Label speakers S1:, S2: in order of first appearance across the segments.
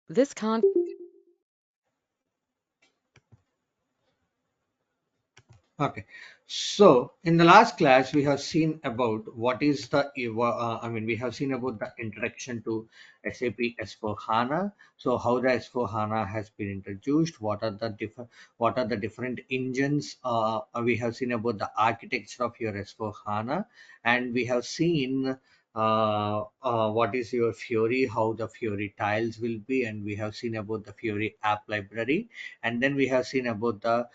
S1: This con
S2: Okay, so in the last class we have seen about what is the we have seen about the introduction to SAP S4 HANA. So how the S4 HANA has been introduced, what are the different engines. We have seen about the architecture of your S4 HANA, and we have seen what is your Fiori, how the Fiori tiles will be, and we have seen about the Fiori app library, and then we have seen about the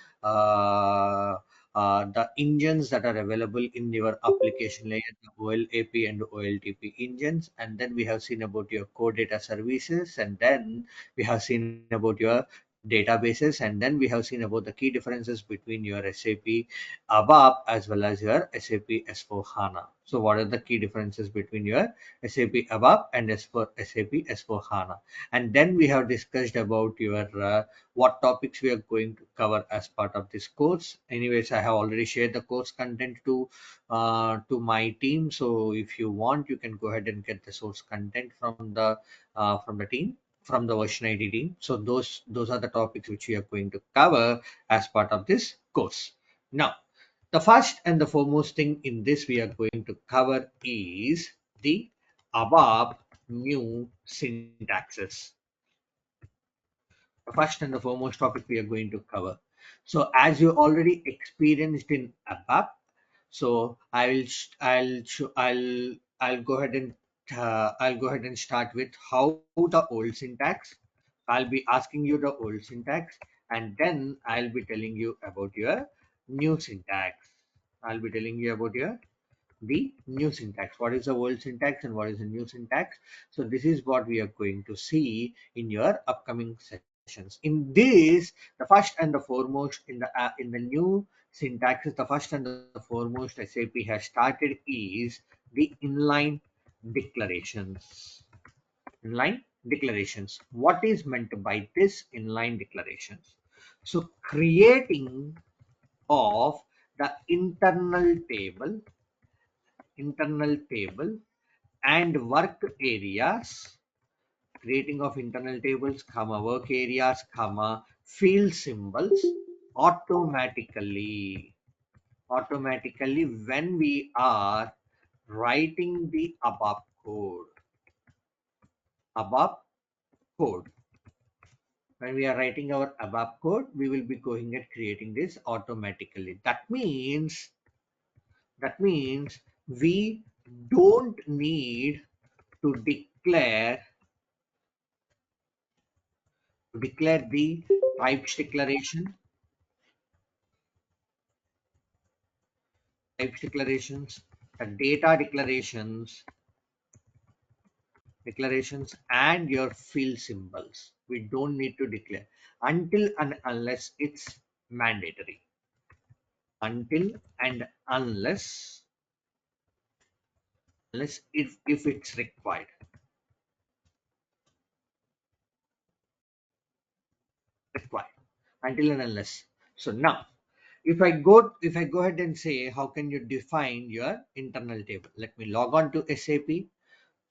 S2: engines that are available in your application layer, the OLAP and OLTP engines, and then we have seen about your core data services, and then we have seen about your databases, and then we have seen about the key differences between your SAP ABAP as well as your SAP S4 HANA. So what are the key differences between your SAP ABAP and SAP S4 HANA? And then we have discussed about your what topics we are going to cover as part of this course. Anyways, I have already shared the course content to my team. So if you want, you can go ahead and get the source content from the team, from the version ID team. So those are the topics which we are going to cover as part of this course. Now, the first and the foremost thing in this we are going to cover is the above new syntaxes. The first and the foremost topic we are going to cover. So as you already experienced in ABAP, so I'll go ahead and start with how the old syntax. I'll be asking you the old syntax, and then I'll be telling you about your new syntax. I'll be telling you about your the new syntax. What is the old syntax and what is the new syntax? So this is what we are going to see in your upcoming sessions. In this, the first and the foremost in the new syntaxes, the first and the foremost SAP has started is the inline declarations. Inline declarations. What is meant by this inline declarations? So creating of the internal table and work areas, creating of internal tables comma work areas comma field symbols automatically when we are writing the above code. When we are writing our above code, we will be going at creating this automatically. That means we don't need to declare the types declarations, the data declarations, and your field symbols. We don't need to declare until and unless it's mandatory. Until and unless if it's required. Until and unless. So now if I go ahead and say how can you define your internal table, let me log on to SAP.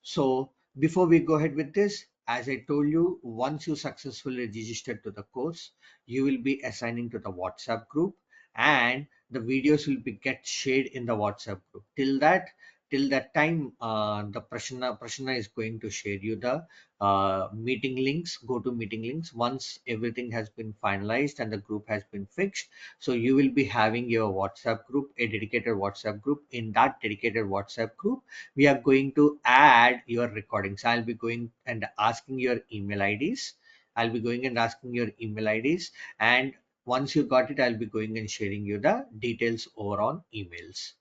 S2: So before we go ahead with this, as I told you, once you successfully registered to the course, you will be assigning to the WhatsApp group, and the videos will be get shared in the WhatsApp group. Till that time, the Prashna is going to share you the meeting links, go to meeting links once everything has been finalized and the group has been fixed. So you will be having your WhatsApp group, a dedicated WhatsApp group. In that dedicated WhatsApp group, we are going to add your recordings. I'll be going and asking your email IDs. I'll be going and asking your email IDs. And once you got it, I'll be going and sharing you the details over on emails.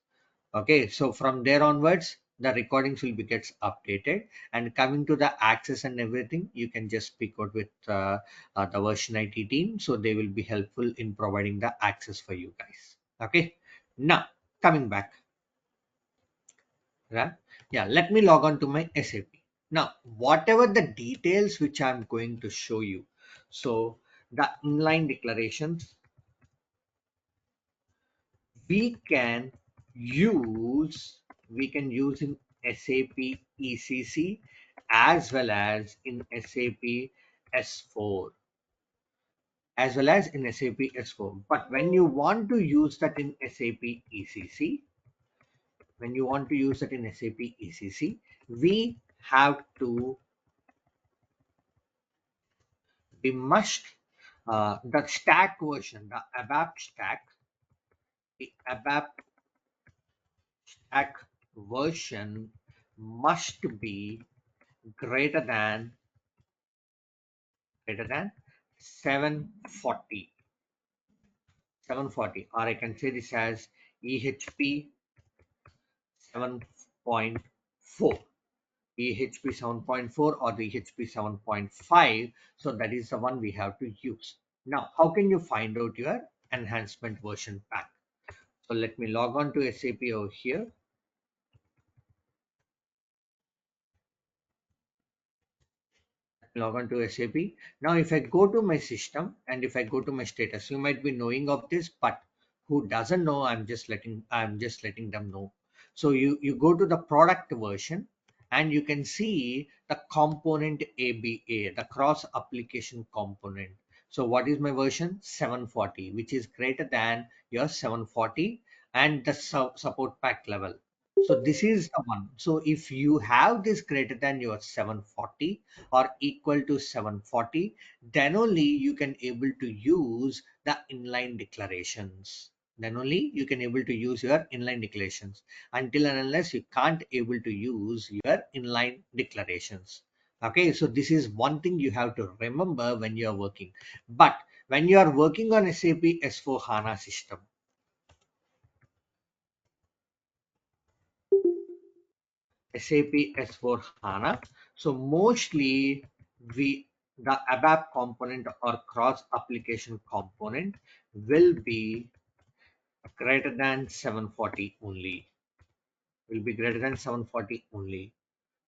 S2: Okay, so from there onwards, the recordings will be gets updated. And coming to the access and everything, you can just speak out with the version IT team. So they will be helpful in providing the access for you guys. Okay, now coming back. Right? Yeah, let me log on to my SAP. Now, whatever the details which I'm going to show you, so the inline declarations, we can use in SAP ECC as well as in SAP S4 as well as in SAP S4. But when you want to use that in SAP ECC, when you want to use it in SAP ECC, we have to, we must, the stack version, the ABAP stack, the ABAP stack version must be greater than, greater than 740, 740, or I can say this as EHP 7.4. EHP 7.4 or the EHP 7.5. So that is the one we have to use. Now, how can you find out your enhancement version pack? So let me log on to SAP over here. Log on to SAP. Now, if I go to my system and if I go to my status, you might be knowing of this, but who doesn't know, I'm just letting them know. So you go to the product version and you can see the component ABA, the cross application component. So what is my version? 740, which is greater than your 740 and the support pack level. So this is the one. So if you have this greater than your 740 or equal to 740, then only you can able to use the inline declarations. Then only you can able to use your inline declarations. Until and unless you can't able to use your inline declarations. Okay, so this is one thing you have to remember when you are working. But when you are working on SAP S4 HANA system, SAP S4 HANA. So mostly we, the ABAP component or cross application component will be greater than 740 only. Will be greater than 740 only.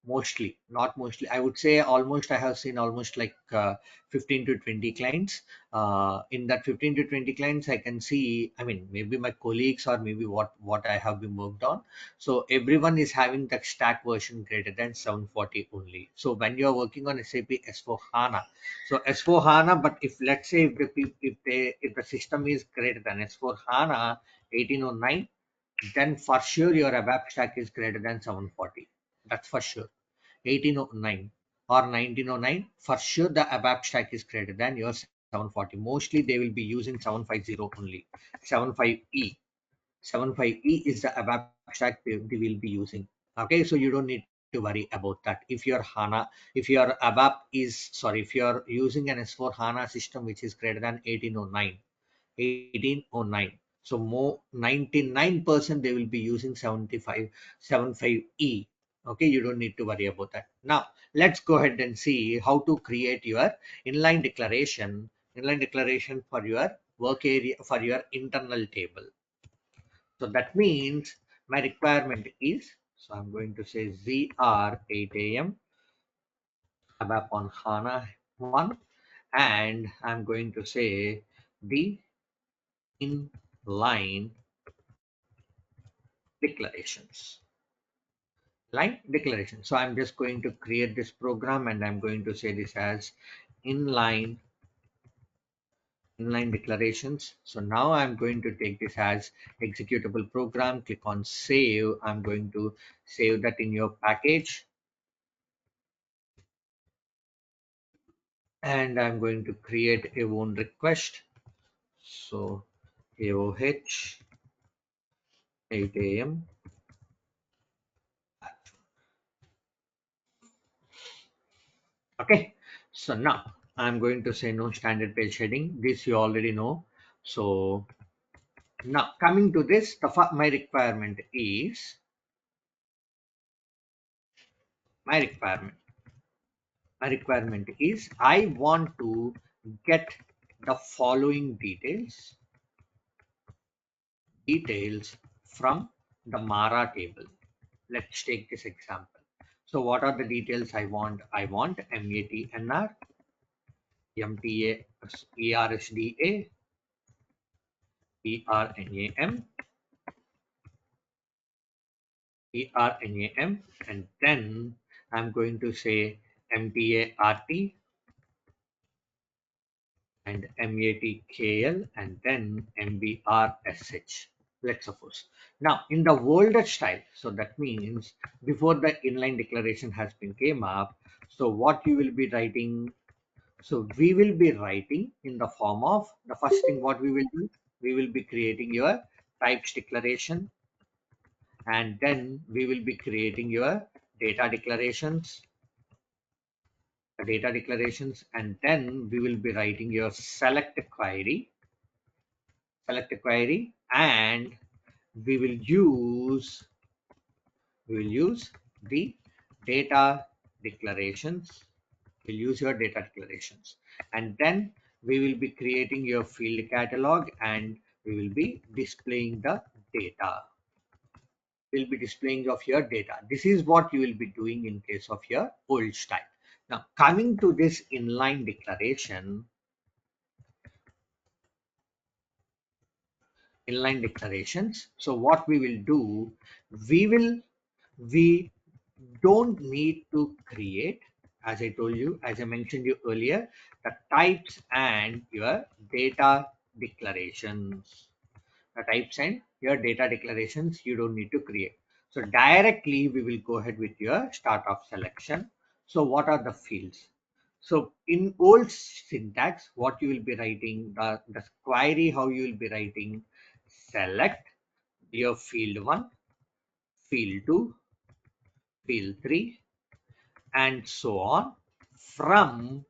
S2: Mostly, not mostly. I would say almost, I have seen almost like 15 to 20 clients. In that 15 to 20 clients, I can see, I mean, maybe my colleagues or maybe what I have been worked on. So everyone is having the stack version greater than 740 only. So when you are working on SAP S4 HANA, so S4 HANA, but if let's say if the system is greater than S4 HANA 1809, then for sure your ABAP stack is greater than 740. That's for sure. 1809 or 1909, for sure the ABAP stack is greater than your 740. Mostly they will be using 750 only. 75E. 75E is the ABAP stack they will be using. Okay, so you don't need to worry about that. If your HANA, if your ABAP is, sorry, if you are using an S4 HANA system which is greater than 1809, 1809. So more 99% they will be using 75E. Okay, you don't need to worry about that. Now let's go ahead and see how to create your inline declaration for your work area, for your internal table. So that means my requirement is, so I'm going to say ZR 8 a.m. ABAP on HANA 1, and I'm going to say the inline declarations. Line declaration. So I'm just going to create this program and I'm going to say this as inline inline declarations. So now I'm going to take this as executable program. Click on save. I'm going to save that in your package. And I'm going to create a own request. So AOH 8 a.m. Okay, so now I'm going to say no standard page heading. This you already know. So now coming to this, my requirement is my requirement. My requirement is I want to get the following details from the Mara table. Let's take this example. So what are the details I want? I want MATNR, MTA, ERSDA, ERNAM, ERNAM, and then I'm going to say MTART, and MATKL and then MBRSH. Let's suppose. Now in the older style, so that means before the inline declaration has been came up, so what you will be writing, so we will be writing in the form of the first thing what we will do, we will be creating your types declaration, and then we will be creating your data declarations, and then we will be writing your select query, and we will use the data declarations. We'll use your data declarations, and then we will be creating your field catalog, and we will be displaying the data. We'll be displaying of your data. This is what you will be doing in case of your old style. Now coming to this inline declaration, inline declarations. So what we will do, we don't need to create, as I told you, as I mentioned you earlier, the types and your data declarations. The types and your data declarations you don't need to create. So directly we will go ahead with your start of selection. So what are the fields? So in old syntax, what you will be writing, the query, how you will be writing, select your field 1, field 2, field 3, and so on from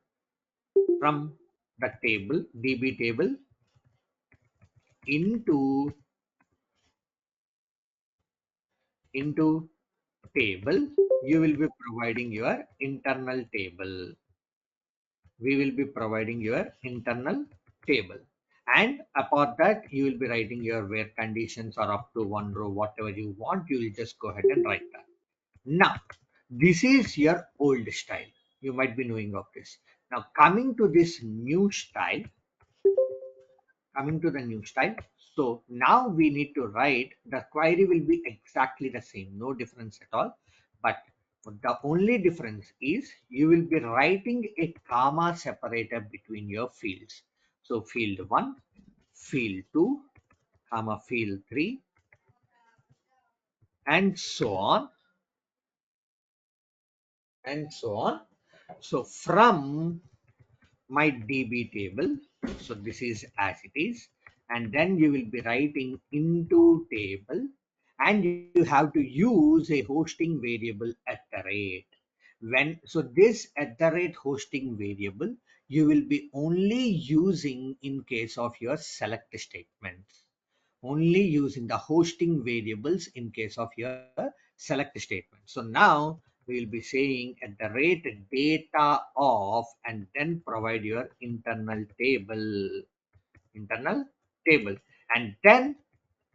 S2: the table, DB table, into table. You will be providing your internal table. We will be providing your internal table, and apart that you will be writing your where conditions are up to one row, whatever you want, you will just go ahead and write that. Now this is your old style, you might be knowing of this. Now coming to this new style, coming to the new style. So now we need to write, the query will be exactly the same, no difference at all. But the only difference is you will be writing a comma separator between your fields. So field 1, field 2, comma field 3, and so on, and so on. So from my DB table. So this is as it is. And then you will be writing into table, and you have to use a hosting variable at the rate. When so this at the rate hosting variable, you will be only using in case of your select statements. Only using the hosting variables in case of your select statement. So now we will be saying at the rate data of, and then provide your internal table, and then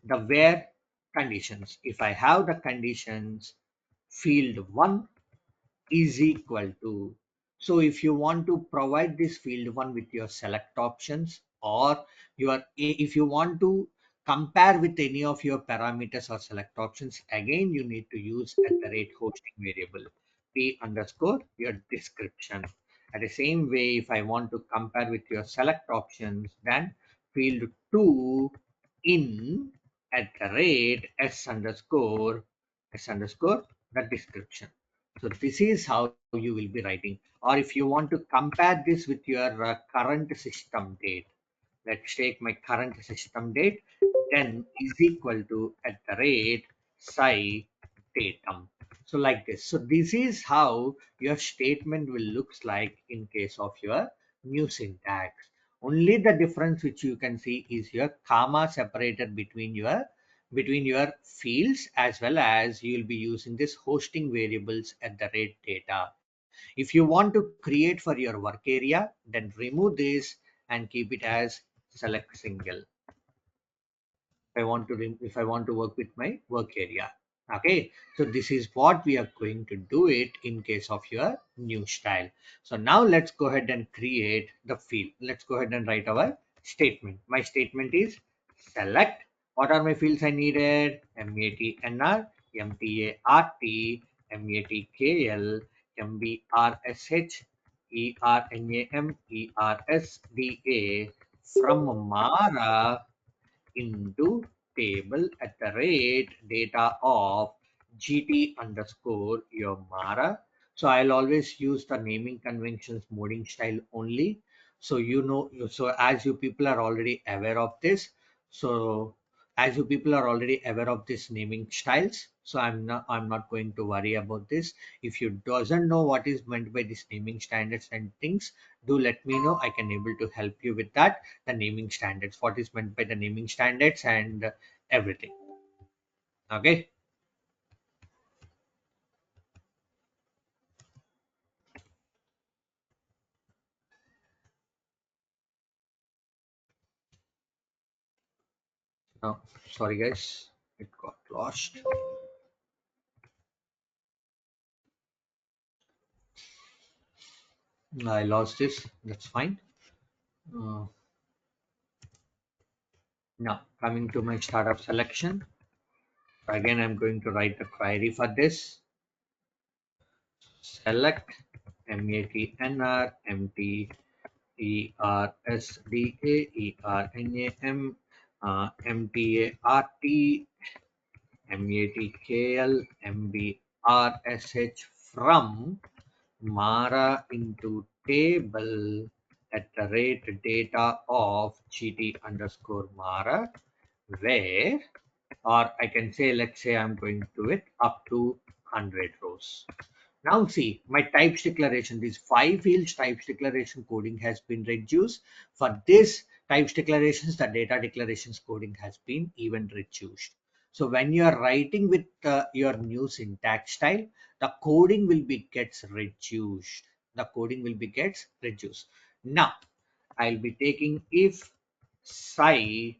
S2: the where conditions. If I have the conditions, field 1 is equal to, so if you want to provide this field 1 with your select options, or if you want to compare with any of your parameters or select options, again you need to use at the rate hosting variable p underscore your description. At the same way, if I want to compare with your select options, then field 2 in at the rate s underscore the description. So this is how you will be writing. Or if you want to compare this with your current system date, let's take my current system date, then is equal to at the rate psi datum. So like this. So this is how your statement will looks like in case of your new syntax. Only the difference which you can see is your comma separated between your fields, as well as you will be using this hosting variables at the rate data. If you want to create for your work area, then remove this and keep it as select single. If I want to work with my work area. Okay, so this is what we are going to do it in case of your new style. So now let's go ahead and create the field. Let's go ahead and write our statement. My statement is select. What are my fields I needed? MATNR, MTART, MATKL, MBRSH, ERNAMERSDA from Mara into table at the rate data of GT underscore your Mara. So I'll always use the naming conventions moding style only. So so as you people are already aware of this, so as you people are already aware of this naming styles, so I'm not going to worry about this. If you doesn't know what is meant by this naming standards and things, do let me know. I can able to help you with that, the naming standards, what is meant by the naming standards and everything. Okay. Now, sorry guys, it got lost. I lost this. That's fine. Uh, Now, coming to my startup selection. Again, I'm going to write the query for this. Select MATNR MT ERSDA ERNAM MTART MATKL MBRSH from Mara into table at the rate data of GT underscore Mara, where, or I can say, let's say I'm going to do it up to 100 rows. Now see, my types declaration, these 5 fields types declaration coding has been reduced. For this types declarations, the data declarations coding has been even reduced. So when you are writing with your new syntax style, the coding will be gets reduced. The coding will be gets reduced. Now I'll be taking if psi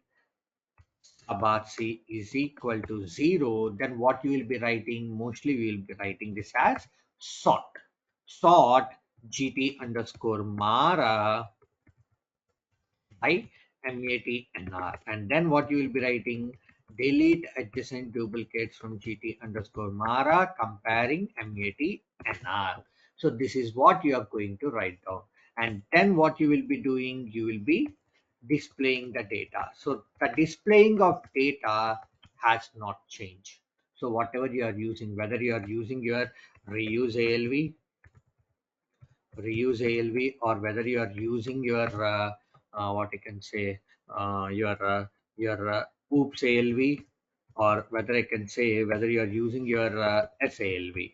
S2: about c is equal to 0, then what you will be writing? Mostly we will be writing this as sort. Sort gt underscore mara by matnr. And then what you will be writing? Delete adjacent duplicates from gt underscore mara comparing matnr. So this is what you are going to write down. And then what you will be doing? You will be displaying the data. So the displaying of data has not changed. So whatever you are using, whether you are using your reuse ALV, or whether you are using your what I can say your oops ALV, or whether I can say whether you are using your SALV.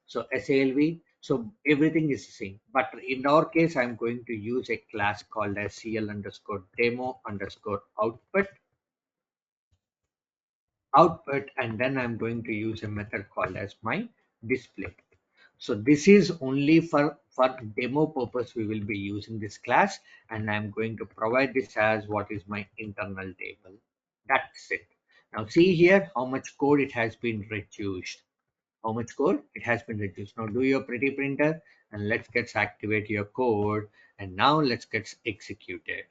S2: So SALV, so everything is the same. But in our case, I'm going to use a class called as CL underscore demo underscore output, and then I'm going to use a method called as my display. So this is only for demo purpose we will be using this class, and I'm going to provide this as what is my internal table. That's it. Now see here how much code it has been reduced. How much code it has been reduced. Now do your pretty printer and let's get activate your code, and now let's get executed.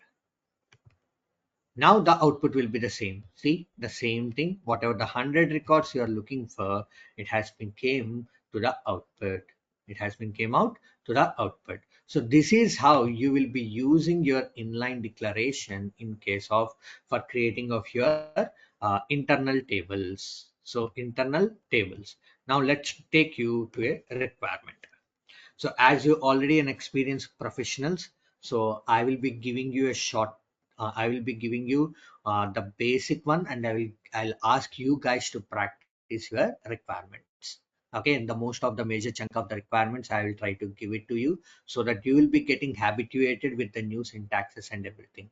S2: Now the output will be the same. See the same thing. Whatever the 100 records you are looking for, it has been came to the output. It has been came out to the output. So this is how you will be using your inline declaration in case of for creating of your internal tables. So internal tables. Now let's take you to a requirement. So as you already an experienced professionals, so I will be giving you a short, I will be giving you the basic one, and I'll ask you guys to practice your requirements. Okay, and the most of the major chunk of the requirements I will try to give it to you so that you will be getting habituated with the new syntaxes and everything.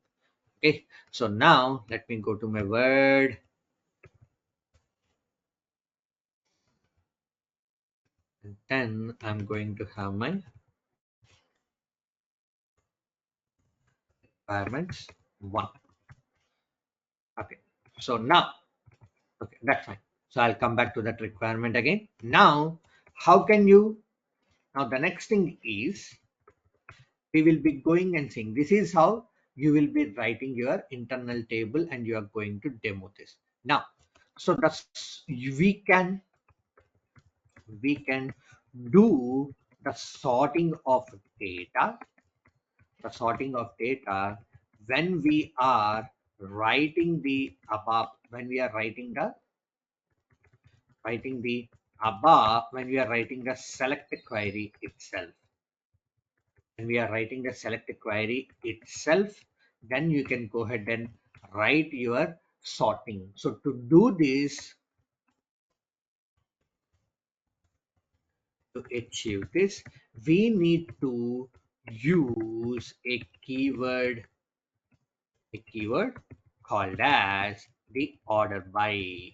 S2: Okay, so now let me go to my Word. And then I'm going to have my requirements one. Okay, so now, okay, that's fine. So I'll come back to that requirement again. Now, how can you, now the next thing is we will be going and saying this is how you will be writing your internal table and you are going to demo this. Now, so that's we can do the sorting of data, the sorting of data when we are writing the above, when we are writing the above, when we are writing the select query itself. When we are writing the select query itself, then you can go ahead and write your sorting. So to do this, to achieve this, we need to use a keyword called as the order by.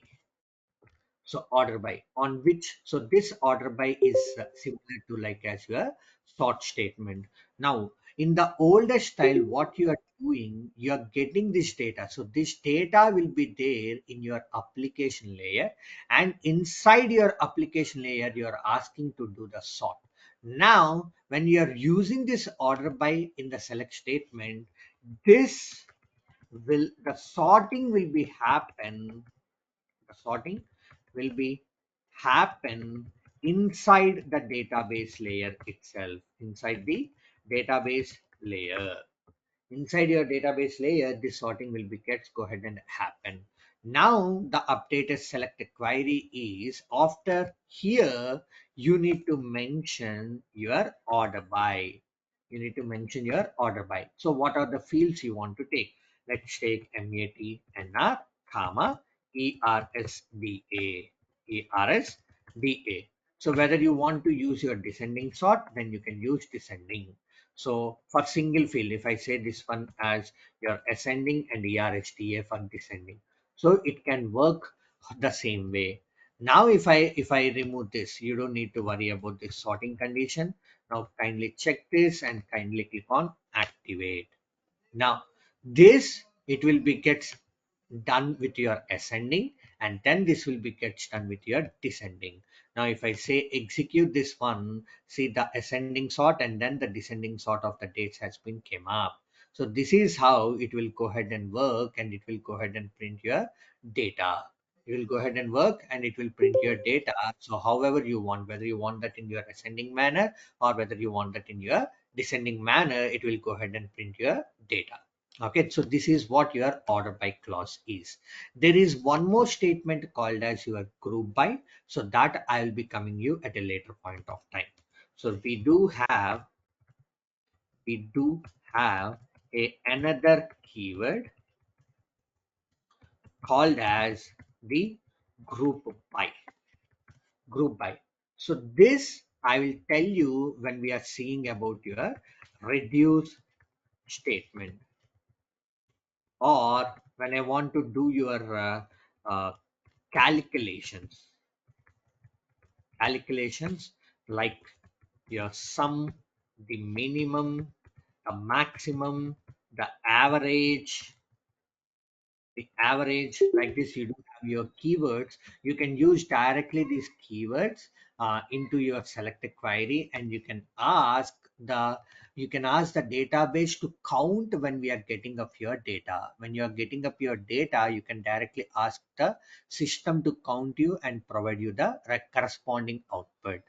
S2: So order by on which, so this order by is similar to like as your sort statement. Now in the older style, what you are doing, you are getting this data. So this data will be there in your application layer, and inside your application layer, you are asking to do the sort. Now when you are using this order by in the select statement, this the sorting will be happen, the sorting will be happen inside the database layer itself, inside the database layer. Inside your database layer, this sorting will be gets go ahead and happen. Now the updated selected query is after here, you need to mention your order by. You need to mention your order by. So what are the fields you want to take? Let's take MATNR, comma, ERSDA, ERSDA. So whether you want to use your descending sort, then you can use descending. So for single field, if I say this one as your ascending and ERSTA for descending, so it can work the same way. Now if I remove this, you don't need to worry about this sorting condition. Now kindly check this and kindly click on activate. Now this, it will be gets done with your ascending, and then this will be gets done with your descending. Now if I say execute this one, see the ascending sort and then the descending sort of the dates has been came up. So this is how it will go ahead and work, and it will go ahead and print your data. It will go ahead and work and it will print your data. So however you want, whether you want that in your ascending manner or whether you want that in your descending manner, it will go ahead and print your data. Okay, so this is what your order by clause is. There is one more statement called as your group by. So that I will be coming you at a later point of time. So we do have another keyword called as the group by. Group by. So this I will tell you when we are seeing about your reduce statement, or when I want to do your uh, calculations, calculations like your sum, the minimum, the maximum, the average, like this. You do have your keywords. You can use directly these keywords into your selected query, and you can ask the database to count when we are getting up your data. When you are getting up your data, you can directly ask the system to count you and provide you the corresponding output.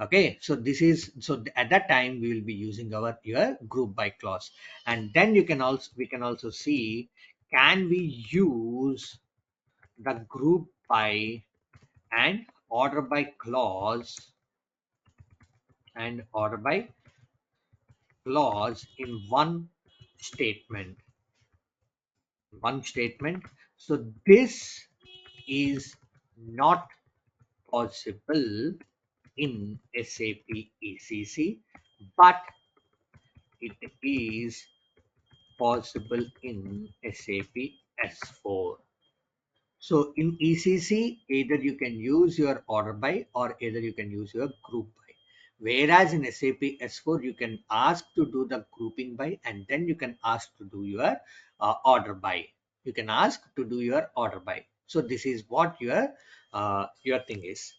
S2: Okay, so this is, so at that time we will be using our your group by clause. And then we can also see, can we use the group by and order by clause, and order by clause in one statement. So this is not possible in SAP ECC, but it is possible in SAP S4. So in ECC, either you can use your order by or either you can use your group by. Whereas in SAP S4, you can ask to do the grouping by, and then you can ask to do your order by. You can ask to do your order by. So this is what your thing is.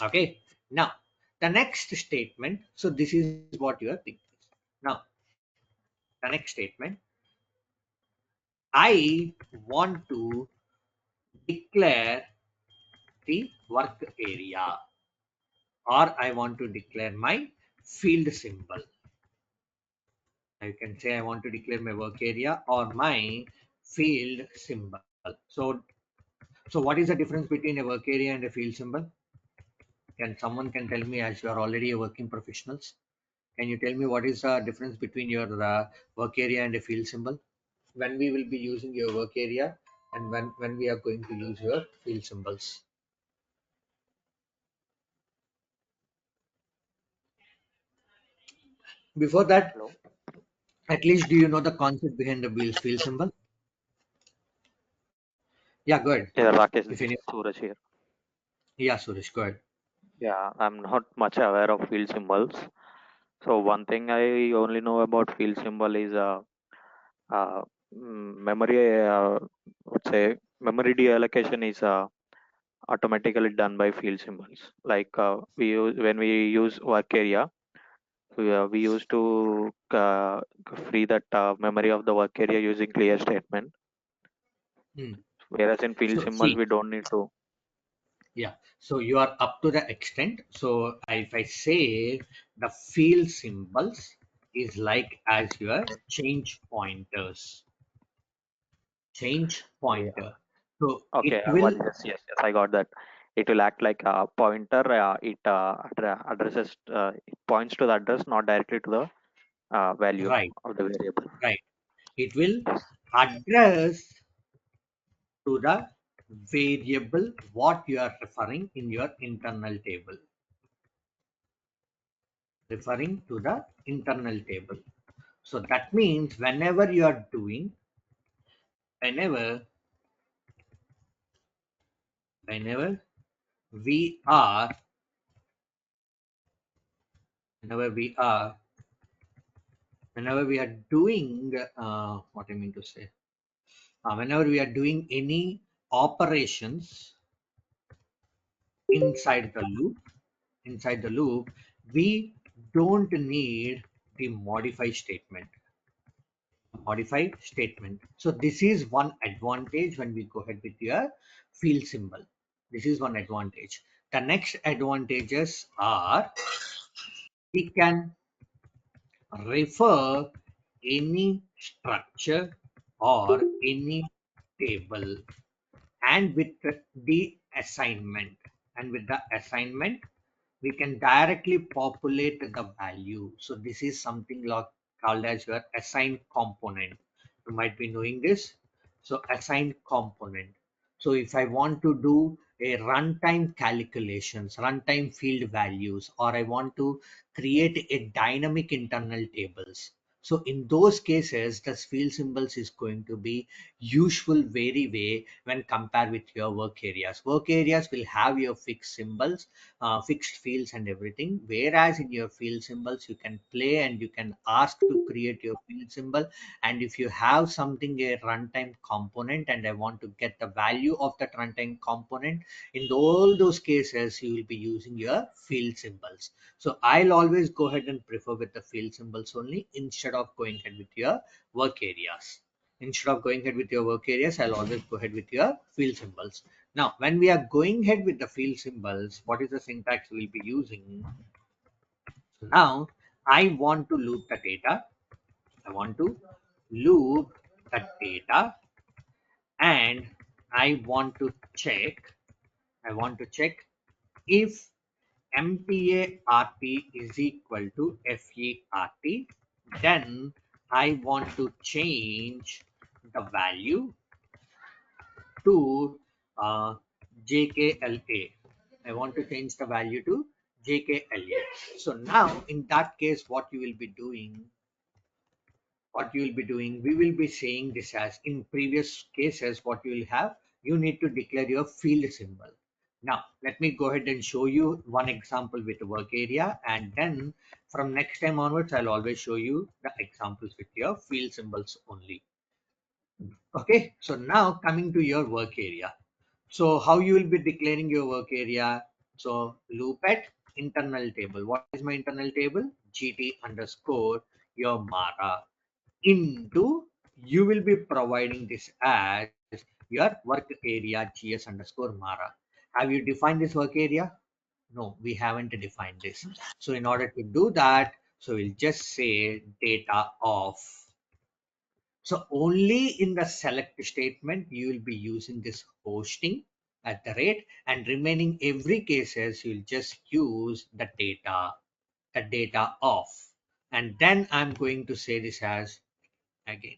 S2: Okay. Now the next statement. So this is what your thing is. Now the next statement. I want to declare the work area, or I want to declare my field symbol. I can say I want to declare my work area or my field symbol. So what is the difference between a work area and a field symbol? Can someone can tell me, as you are already a working professionals? Can you tell me what is the difference between your work area and a field symbol? When we will be using your work area and when we are going to use your field symbols. Before that,
S1: Hello.
S2: at least do you know the concept behind the wheel field symbol? Yeah, go ahead.
S1: Yeah, Rakesh,
S2: If
S1: this is
S2: any,
S1: Suraj here.
S2: yeah, Suresh, go ahead.
S1: Yeah, I'm not much aware of field symbols. So one thing I only know about field symbol is uh, memory. Would say memory deallocation is automatically done by field symbols. Like we use when we use work area, we used to free that memory of the work area using clear statement.
S2: Hmm.
S1: Whereas in field
S2: So
S1: symbols,
S2: see,
S1: we don't need to.
S2: yeah. So you are up to the extent. So if I say the field symbols is like as your change pointers, change
S1: Yeah.
S2: pointer. So
S1: Okay,
S2: it will,
S1: yes, I got that. It will act like a pointer. Addresses, it points to the address, not directly to the value
S2: right,
S1: of the variable.
S2: right. It will
S1: Yes.
S2: address to the variable what you are referring in your internal table, referring to the internal table. So that means whenever you are doing, whenever, whenever we are, whenever we are, whenever we are doing, what I mean to say, whenever we are doing any operations inside the loop, inside the loop, we don't need the modify statement. Modify statement. So this is one advantage when we go ahead with your field symbol. This is one advantage. The next advantages are we can refer any structure or any table and with the assignment and with the assignment we can directly populate the value. So this is something like called as your assigned component. You might be knowing this. So assigned component. So if I want to do a runtime calculations, runtime field values, or I want to create a dynamic internal tables. So in those cases, the field symbols is going to be useful very way when compared with your work areas. Work areas will have your fixed symbols, fixed fields and everything, whereas in your field symbols you can play and you can ask to create your field symbol. And if you have something a runtime component and I want to get the value of that runtime component, in all those cases you will be using your field symbols. So I'll always go ahead and prefer with the field symbols only instead of going ahead with your work areas. Instead of going ahead with your work areas, I'll always go ahead with your field symbols. Now, when we are going ahead with the field symbols, what is the syntax we'll be using? So now, I want to loop the data. I want to loop the data and I want to check if MPART is equal to FERT, then I want to change the value to JKLA. I want to change the value to JKLA. So now in that case, what you will be doing, we will be saying this as in previous cases, what you will have, you need to declare your field symbol. Now, let me go ahead and show you one example with the work area. And then from next time onwards, I'll always show you the examples with your field symbols only. Okay. So now coming to your work area. So how you will be declaring your work area? So loop at internal table. What is my internal table? GT underscore your Mara into you will be providing this as your work area GS underscore Mara. Have you defined this work area? No, we haven't defined this. So in order to do that, so we'll just say data of. So only in the select statement you will be using this hosting at the rate, and remaining every cases you'll just use the data of. And then I'm going to say this as again.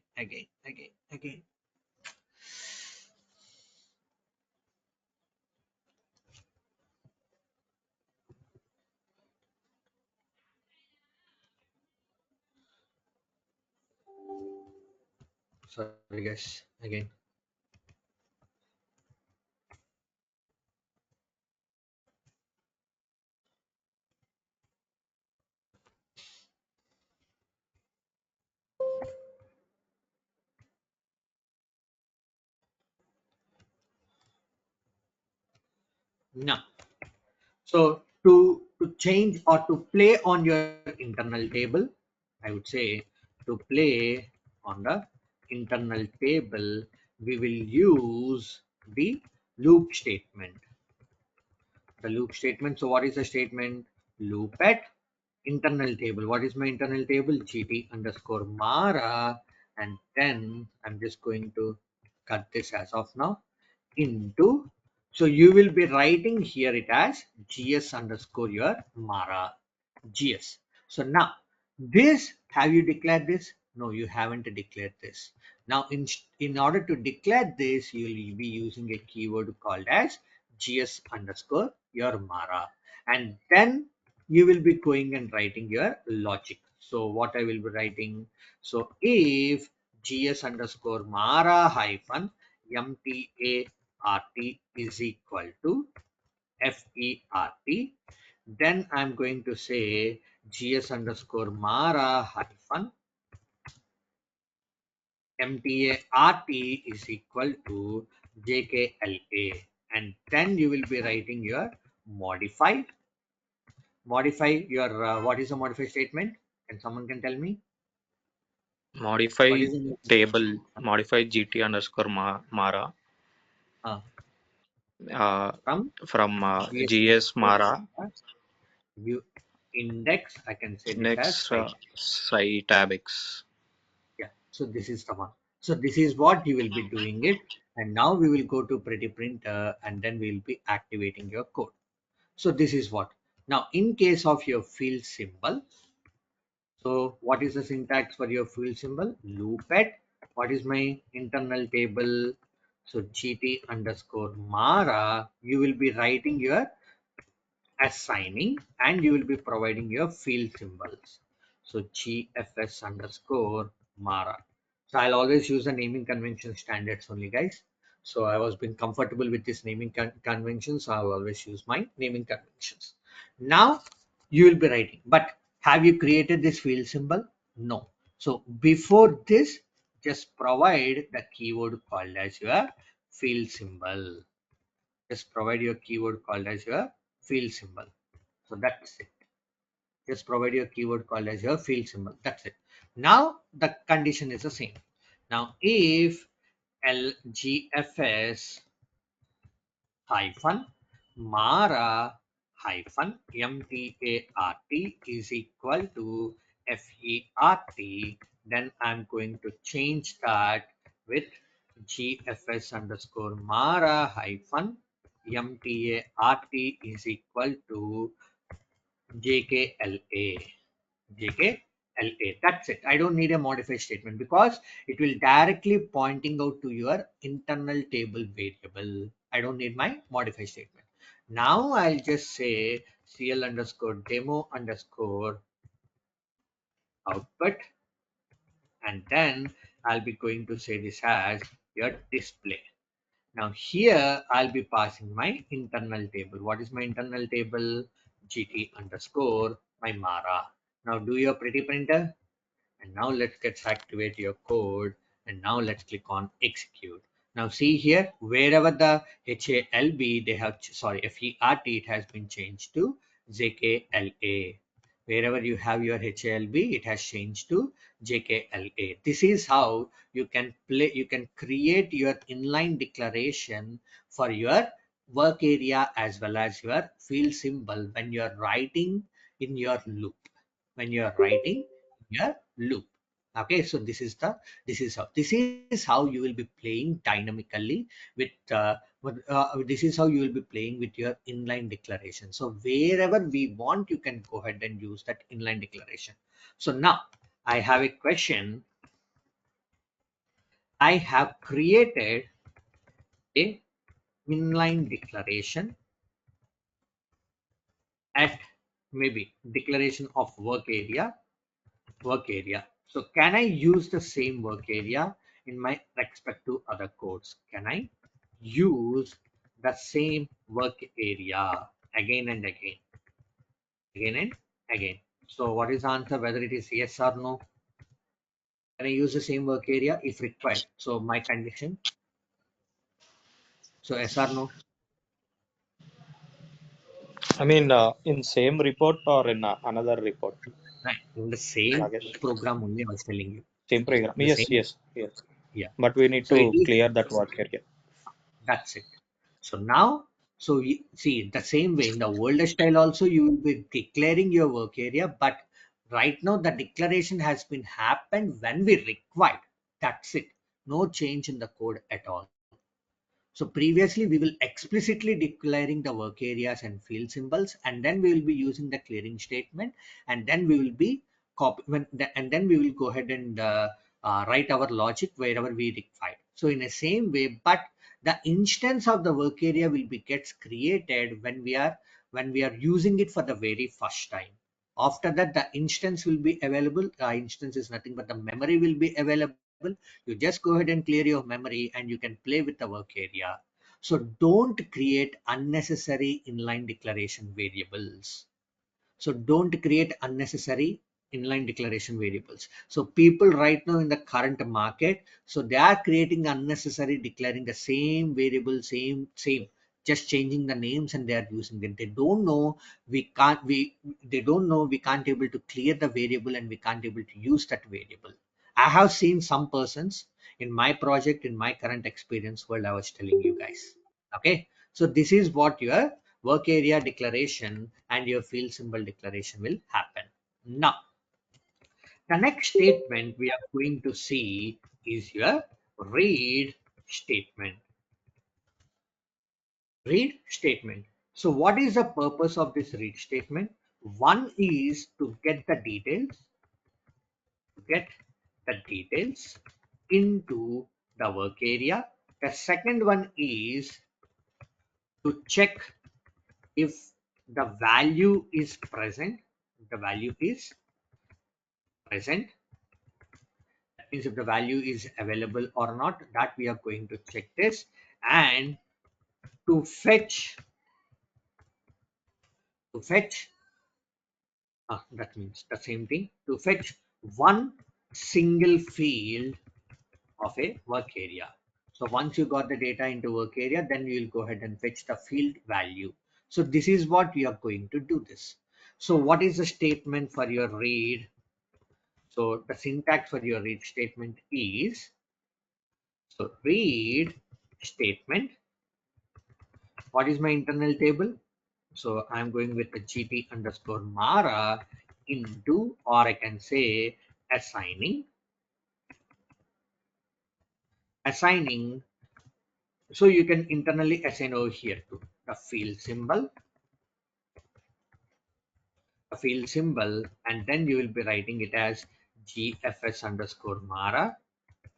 S2: Sorry guys, again. Now, so to change or to play on your internal table, I would say to play on the internal table, we will use the loop statement. The loop statement. So what is the statement? Loop at internal table. What is my internal table? GT underscore Mara. And then I'm just going to cut this as of now into. So you will be writing here it as GS underscore your Mara. GS. So now this, have you declared this? No, you haven't declared this. Now in order to declare this, you will be using a keyword called as GS underscore your Mara. And then you will be going and writing your logic. So what I will be writing, so if GS underscore Mara hyphen MTART is equal to FERT, then I'm going to say GS underscore Mara hyphen MTART is equal to JKLA. And then you will be writing your modify. Modify your, what is a modify statement? Can someone can tell me? What
S3: Modify
S2: is the
S3: table, modify GT underscore Mara
S2: uh,
S3: uh,
S2: from
S3: from
S2: GS
S3: GS
S2: underscore
S3: Mara
S2: Mara, you index, I can say this as
S3: next
S2: site.
S3: site tabix.
S2: Yeah, so this is the one. So this is what you will be doing it. And now we will go to pretty printer and then we will be activating your code. So this is what. Now in case of your field symbol, so what is the syntax for your field symbol? Loop at, what is my internal table? So GT underscore Mara, you will be writing your assigning and you will be providing your field symbols. So GFS underscore Mara. So I'll always use the naming convention standards only, guys. So I was been comfortable with this naming convention, so I'll always use my naming conventions. Now you will be writing, but have you created this field symbol? No. So before this, just provide the keyword called as your field symbol. Just provide your keyword called as your field symbol. So that's it. Just provide your keyword called as your field symbol. That's it. Now the condition is the same. Now if LGFS hyphen Mara hyphen MTART is equal to FERT, then I'm going to change that with GFS underscore Mara hyphen MTART is equal to JKLA. JKLA. That's it. I don't need a modify statement because it will directly pointing out to your internal table variable. I don't need my modify statement. Now I'll just say CL underscore demo underscore output, and then I'll be going to say this as your display. Now here I'll be passing my internal table. What is my internal table? GT underscore my Mara. Now do your pretty printer. And now let's get activate your code. And now let's click on execute. Now see here, wherever the HALB, they have, sorry, FERT, it has been changed to JKLA. Wherever you have your HALB, it has changed to JKLA. This is how you can create your inline declaration for your work area as well as your field symbol when you're writing in your loop. When you're writing in your loop. Okay, so this is how you will be playing dynamically with this is how you will be playing with your inline declaration. So wherever we want, you can go ahead and use that inline declaration. So now I have a question. I have created a inline declaration at maybe declaration of work area. So can I use the same work area in my respective other codes? Can I use the same work area again and again, again and again? So what is the answer? Whether it is yes or no? Can I use the same work area if required? So my condition. So yes or no?
S3: I mean, in same report or in another report,
S2: Right. In the same
S3: Nagesh?
S2: program only I was telling you.
S3: Same program.
S2: The
S3: Yes,
S2: same.
S3: yes, yes.
S2: Yeah.
S3: But we need
S2: So it
S3: to
S2: is.
S3: clear that work area.
S2: That's it. So now, so you see the same way in the older style also you will be declaring your work area, but right now the declaration has been happened when we required. That's it. No change in the code at all. So previously we will explicitly declaring the work areas and field symbols, and then we will be using the clearing statement, and then we will be and then we will go ahead and write our logic wherever we require. So in the same way, but the instance of the work area will be gets created when we are using it for the very first time. After that, the instance will be available. Instance is nothing but the memory will be available. You just go ahead and clear your memory and you can play with the work area. So don't create unnecessary inline declaration variables. So don't create unnecessary inline declaration variables. So people right now in the current market, so they are creating unnecessary declaring the same variable, same, just changing the names and they are using them. They don't know they don't know we can't able to clear the variable and we can't able to use that variable. I have seen some persons in my project, in my current experience world, I was telling you guys. Okay. So this is what your work area declaration and your field symbol declaration will happen. Now, the next statement we are going to see is your read statement. Read statement. So what is the purpose of this read statement? One is to get the details into the work area. The second one is to check if the value is present. The value is present. That means if the value is available or not, that we are going to check this. And to fetch that means the same thing, to fetch one single field of a work area. So once you got the data into work area, then we will go ahead and fetch the field value. So this is what we are going to do this. So what is the statement for your read? So the syntax for your read statement is, so read statement. What is my internal table? So I'm going with the GT underscore Mara into, or I can say assigning. So you can internally assign over here to the field symbol, and then you will be writing it as GFS underscore Mara.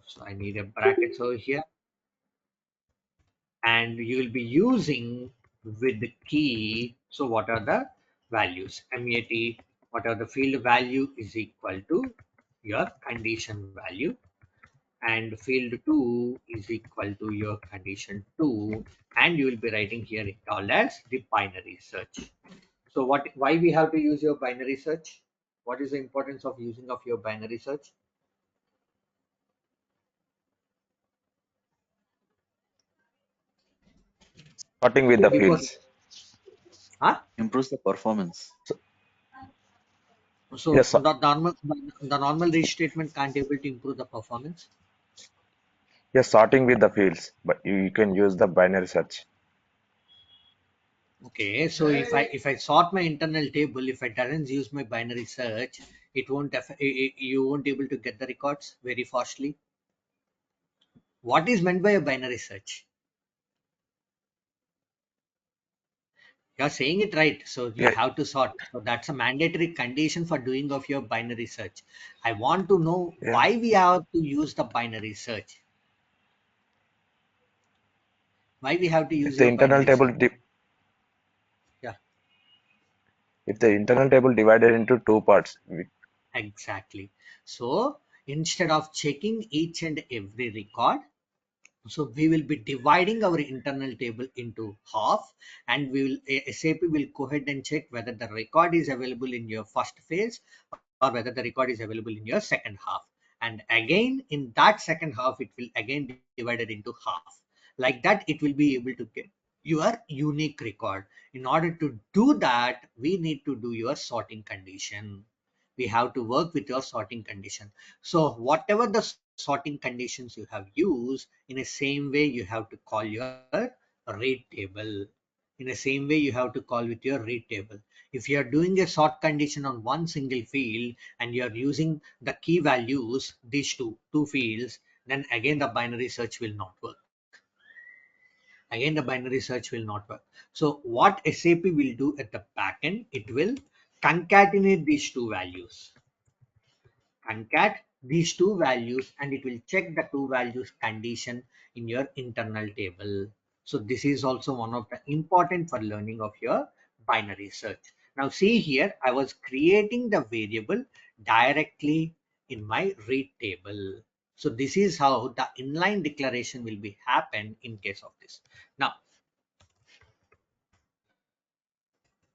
S2: So I need a brackets over here, and you will be using with the key. So what are the values? MAT, what are the field value is equal to your condition value, and field 2 is equal to your condition 2, and you will be writing here it all as the binary search. So why we have to use your binary search? What is the importance of using of your binary search?
S4: Starting with
S2: So
S4: the
S2: before,
S4: fields.
S2: huh?
S5: Improves the performance.
S4: So,
S2: So
S4: yes,
S2: the normal restatement can't able to improve the performance.
S4: yes, starting with the fields, but you can use the binary search.
S2: Okay, so if I sort my internal table, if I doesn't use my binary search, it won't you won't able to get the records very fastly. What is meant by a binary search? You're saying it right. So you
S4: Yeah,
S2: have to sort. So that's a mandatory condition for doing of your binary search. I want to know
S4: yeah.
S2: why we have to use the binary search. Why we have to
S4: If
S2: use
S4: the
S2: your
S4: internal
S2: binary
S4: table
S2: search?
S4: di
S2: Yeah,
S4: if the internal table divided into two parts,
S2: exactly. So instead of checking each and every record, so we will be dividing our internal table into half, and we will SAP will go ahead and check whether the record is available in your first phase or whether the record is available in your second half. And again, in that second half, it will again divided into half. Like that, it will be able to get your unique record. In order to do that, we need to do your sorting condition. We have to work with your sorting condition. So whatever the sorting conditions you have used, in the same way you have to call your read table. In the same way you have to call with your read table. If you are doing a sort condition on one single field and you are using the key values, these two fields, then again the binary search will not work. Again the binary search will not work. So what SAP will do at the back end, it will concatenate these two values, concat these two values, and it will check the two values condition in your internal table. So this is also one of the important for learning of your binary search. Now see here, I was creating the variable directly in my read table. So this is how the inline declaration will be happen in case of this. Now,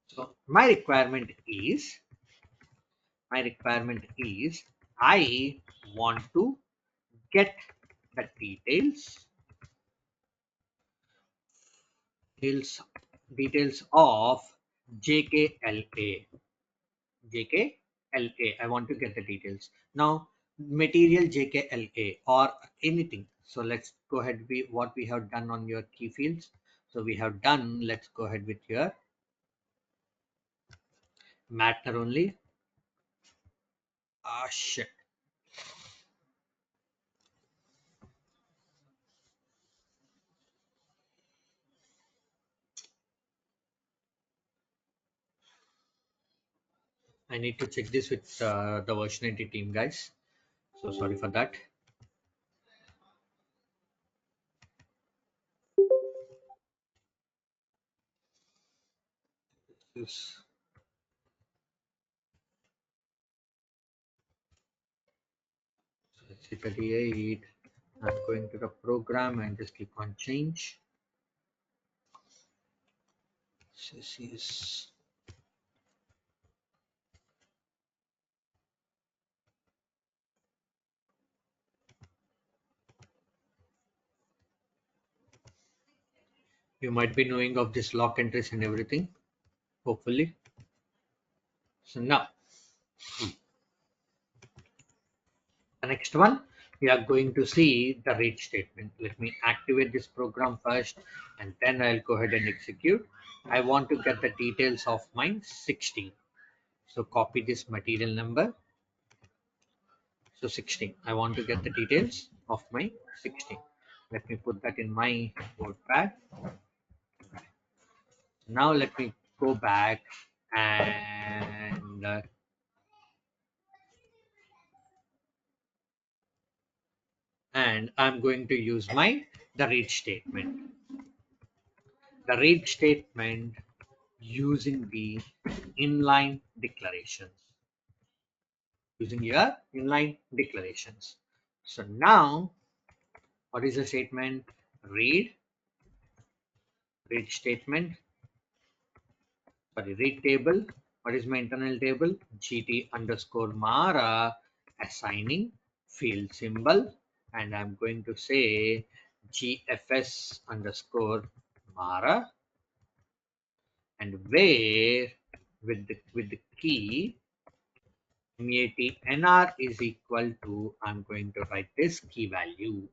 S2: so my requirement is I want to get the details details of JKLA. JKLA. I want to get the details. Now, material JKLA or anything. So let's go ahead with what we have done on your key fields. So we have done, let's go ahead with your matter only. Ah, shit. I need to check this with the versionality team, guys. So sorry for that. This is 38. I'm going to the program and just click on change. This is you might be knowing of this lock entries and everything, hopefully. So now the next one, we are going to see the read statement. Let me activate this program first and then I'll go ahead and execute. I want to get the details of my 16. So copy this material number. So 16. I want to get the details of my 16. Let me put that in my notepad. Now let me go back and I'm going to use the read statement. The read statement using the inline declarations. Using your inline declarations. So now, what is the statement? Read statement. Sorry, read table. What is my internal table? GT underscore Mara assigning field symbol, and I'm going to say GFS underscore Mara, and where with the key MATNR is equal to, I'm going to write this key value.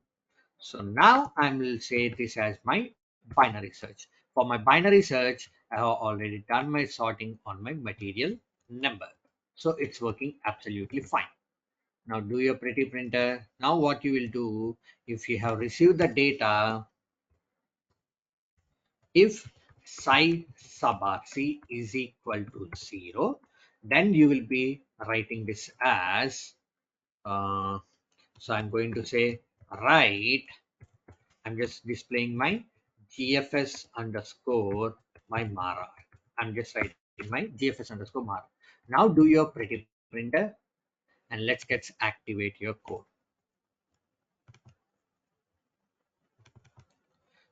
S2: So now I will say this as my binary search. For my binary search, I have already done my sorting on my material number. So it's working absolutely fine. Now do your pretty printer. Now what you will do, if you have received the data, if psi sub rc is equal to 0, then you will be writing this as, so I'm going to say write, I'm just displaying my GFS underscore my Mara. I'm just writing my GFS underscore Mara. Now do your pretty printer and let's get activate your code.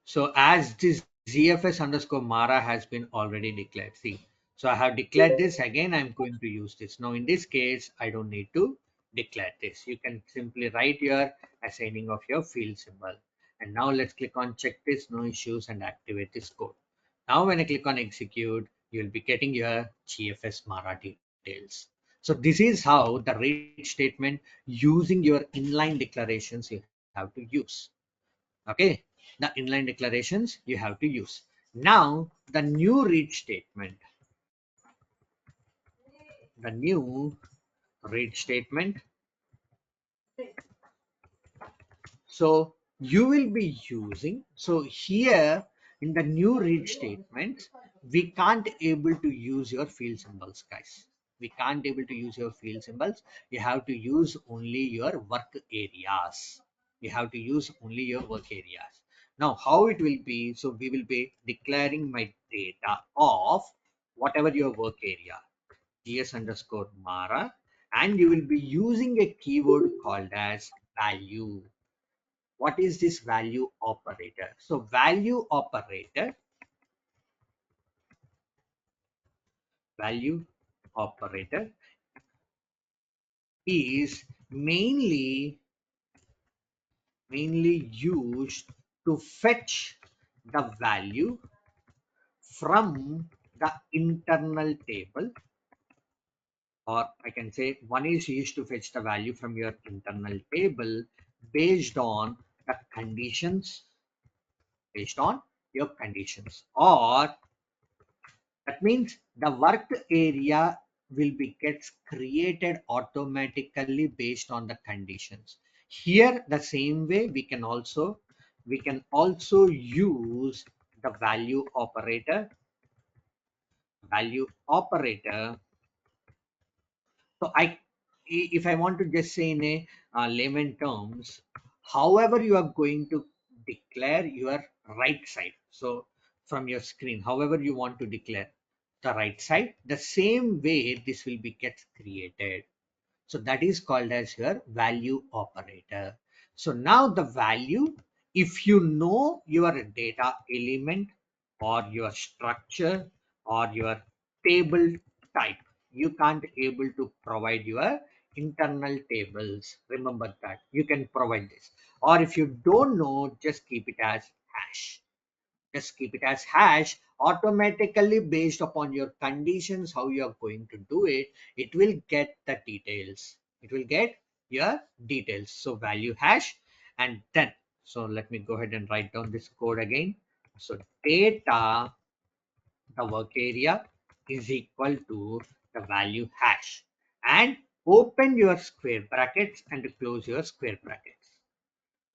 S2: So as this GFS underscore Mara has been already declared. See, so I have declared this again. I'm going to use this. Now in this case, I don't need to declare this. You can simply write your assigning of your field symbol. And now let's click on check this, no issues, and activate this code. Now when I click on execute, you'll be getting your GFS Mara details. So this is how the rate statement using your inline declarations you have to use. Okay, the inline declarations you have to use. Now the new read statement, the new read statement. So you will be using, so here in the new read statement, we can't able to use your field symbols, guys. We can't able to use your field symbols. You have to use only your work areas. You have to use only your work areas. Now how it will be, so we will be declaring my data of whatever your work area, gs underscore mara, and you will be using a keyword called as value. What is this value operator? So value operator is mainly used to fetch the value from the internal table, or I can say one is used to fetch the value from your internal table based on the conditions, based on your conditions, or that means the work area will be gets created automatically based on the conditions. Here the same way we can also use the value operator. So if I want to just say in a layman terms, however you are going to declare your right side. So from your screen, however you want to declare the right side, the same way this will be gets created. So that is called as your value operator. So now the value, if you know your data element or your structure or your table type, you can't able to provide your internal tables. Remember that you can provide this. Or if you don't know, just keep it as hash. Just keep it as hash. Automatically based upon your conditions, how you are going to do it, it will get the details. It will get your details. So value hash, and then, so let me go ahead and write down this code again. So data, the work area is equal to the value hash, and open your square brackets and close your square brackets.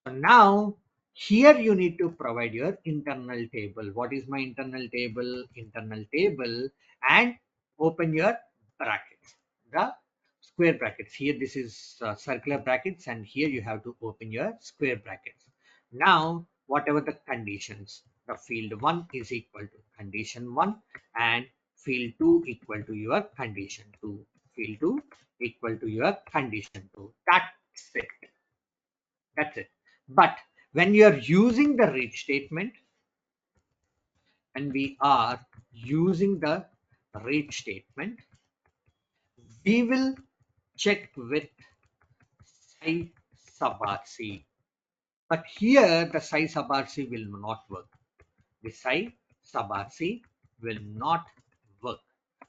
S2: So now here you need to provide your internal table. What is my internal table? Internal table, and open your brackets, the square brackets. Here this is circular brackets, and here you have to open your square brackets. Now whatever the conditions, the field 1 is equal to condition 1, and field 2 equal to your condition 2. Field 2 equal to your condition 2. That's it. That's it. But when you are using the read statement, and we are using the read statement, we will check with psi sub rc. But here the psi sub rc will not work. The psi sub rc will not work.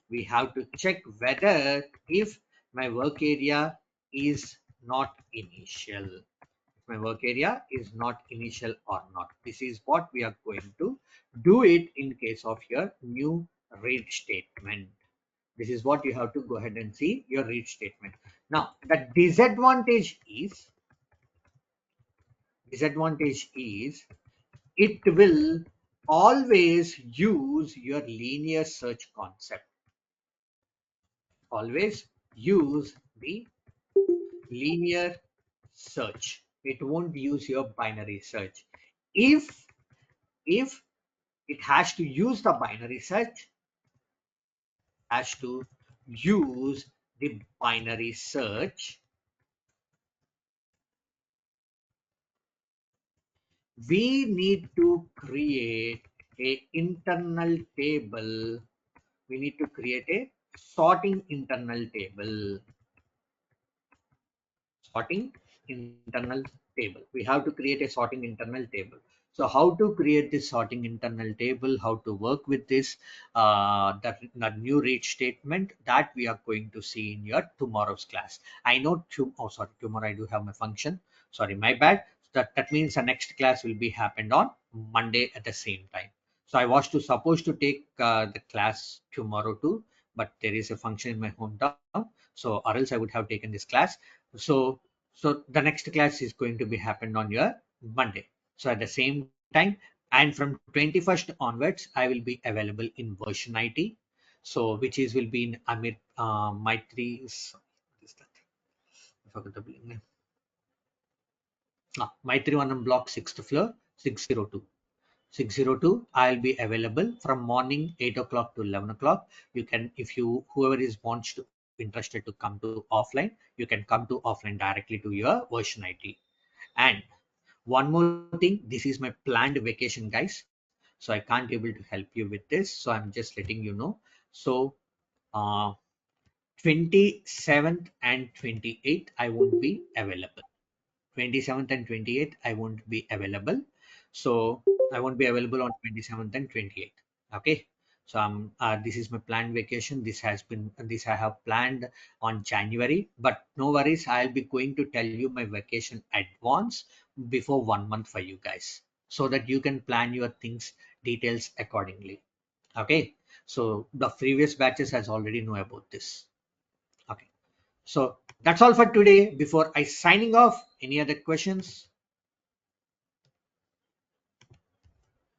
S2: We have to check whether if my work area is not initial. my work area is not initial or not. This is what we are going to do it in case of your new read statement. This is what you have to go ahead and see your read statement. Now, the disadvantage is it will always use your linear search concept. Always use the linear search. It won't use your binary search. If it has to use the binary search, has to use the binary search, we need to create a internal table. We need to create a sorting internal table. Sorting internal table. We have to create a sorting internal table. So how to create this sorting internal table, how to work with this, the new read statement, that we are going to see in your tomorrow's class. I know, tomorrow I do have my function. Sorry, my bad. That means the next class will be happened on Monday at the same time. So I was supposed to take the class tomorrow too, but there is a function in my hometown. So or else I would have taken this class. So the next class is going to be happened on your Monday. So at the same time, and from 21st onwards, I will be available in version IT. So which is will be in Amir Maitri's. What is that? I forgot the building name. Maitri Vanam block 6th floor, 602. 602. I'll be available from morning 8 o'clock to 11 o'clock. You can, if you whoever is wants to interested to come to offline, you can come to offline directly to your version IT. And one more thing, this is my planned vacation, guys. So I can't able to help you with this. So I'm just letting you know. So uh, 27th and 28th, I won't be available. 27th and 28th, I won't be available. So I won't be available on 27th and 28th. Okay. So this is my planned vacation. This I have planned on January, but no worries. I'll be going to tell you my vacation advance before 1 month for you guys, so that you can plan your things details accordingly. Okay. So the previous batches has already know about this. Okay. So that's all for today. Before I signing off, any other questions?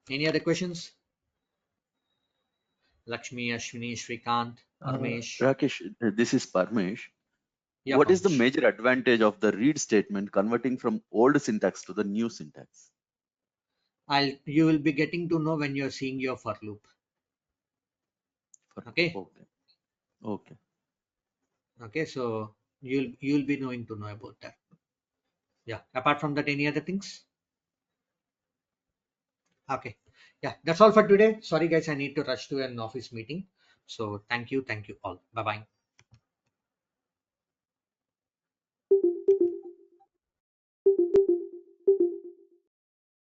S2: Any other questions? Lakshmi, Ashwini, Shrikant, Parmesh.
S5: Rakesh, this is Parmesh.
S2: Yeah,
S5: What is the
S2: Parmesh.
S5: major advantage of the read statement converting from old syntax to the new syntax?
S2: You will be getting to know when you're seeing your for loop. Okay.
S5: Okay. Okay.
S2: Okay. So you'll be knowing to know about that. Yeah. Apart from that, any other things? Okay. Yeah. That's all for today. Sorry guys, I need to rush to an office meeting. So thank you all. Bye bye.